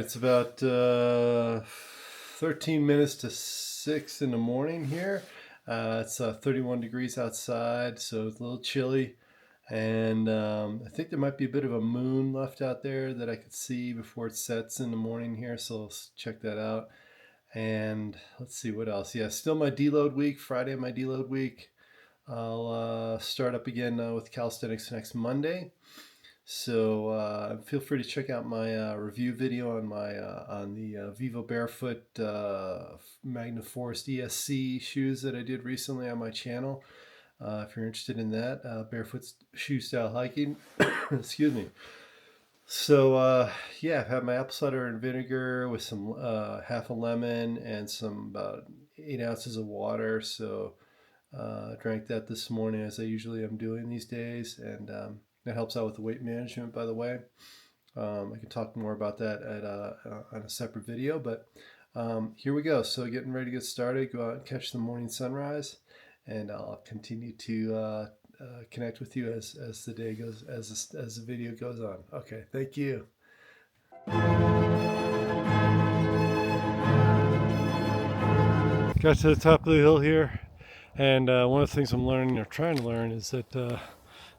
it's about 13 minutes to 6 in the morning here. It's 31 degrees outside, so it's a little chilly. And I think there might be a bit of a moon left out there that I could see before it sets in the morning here, so let's check that out. And let's see what else. Yeah, still my deload week, Friday my deload week. I'll start up again with calisthenics next Monday. So feel free to check out my review video on my on the Vivo Barefoot Magna Forest ESC shoes that I did recently on my channel. If you're interested in that, barefoot shoe style hiking. Excuse me. So yeah, I've had my apple cider and vinegar with some half a lemon and some about 8 ounces of water. So drank that this morning, as I usually am doing these days, and that helps out with the weight management, by the way. I can talk more about that on a separate video, but here we go. So getting ready to get started, go out and catch the morning sunrise, and I'll continue to connect with you as the day goes, as the video goes on. Okay, thank you. Got to the top of the hill here, and one of the things I'm learning, or trying to learn, is that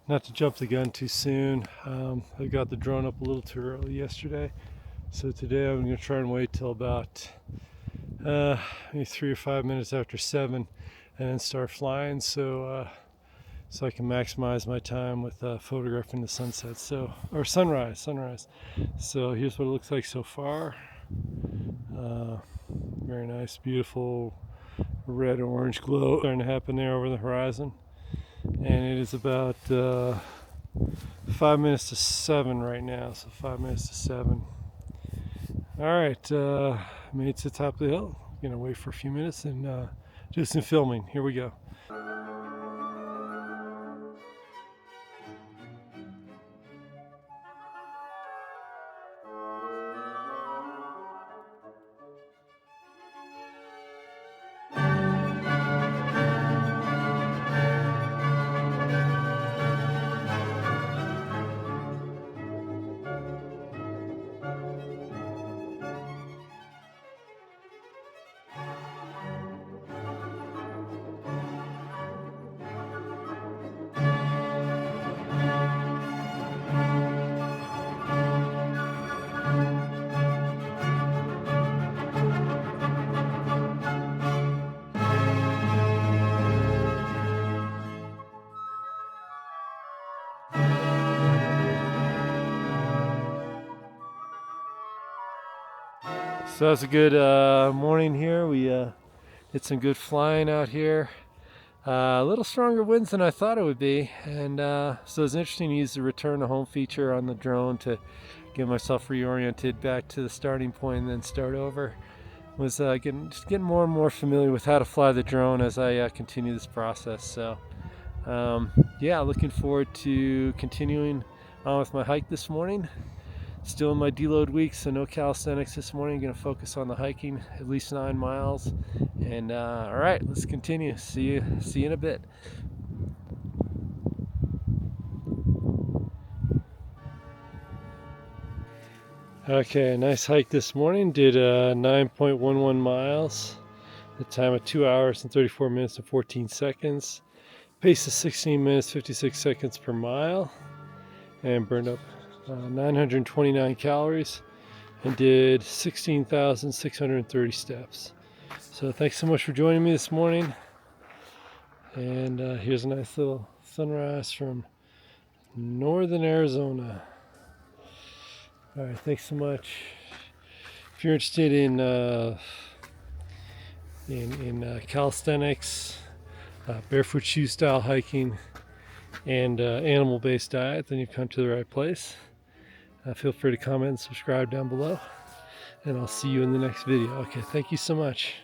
not to jump the gun too soon. I got the drone up a little too early yesterday, so today I'm going to try and wait till about maybe 3 or 5 minutes after 7 and then start flying, so I can maximize my time with photographing the sunset, or sunrise. So here's what it looks like so far. Very nice, beautiful red orange glow starting to happen there over the horizon. And it is about 5 minutes to 7 right now, so 5 minutes to 7. All right, made it to the top of the hill. I'm gonna wait for a few minutes and do some filming. Here we go. So that was a good morning here. We did some good flying out here. A little stronger winds than I thought it would be, and so it's interesting to use the return to home feature on the drone to get myself reoriented back to the starting point and then start over. Was getting more and more familiar with how to fly the drone as I continue this process. So yeah, looking forward to continuing on with my hike this morning. Still in my deload week, so no calisthenics this morning. Going to focus on the hiking, at least 9 miles. And all right, let's continue. See you in a bit. Okay, nice hike this morning. Did 9.11 miles. The time of 2 hours and 34 minutes and 14 seconds. Pace is 16 minutes 56 seconds per mile, and burned up 929 calories and did 16,630 steps. So thanks so much for joining me this morning, and here's a nice little sunrise from northern Arizona. All right, thanks so much. If you're interested in calisthenics, barefoot shoe style hiking, and animal-based diet, then you've come to the right place. Feel free to comment and subscribe down below, and I'll see you in the next video. Okay, thank you so much.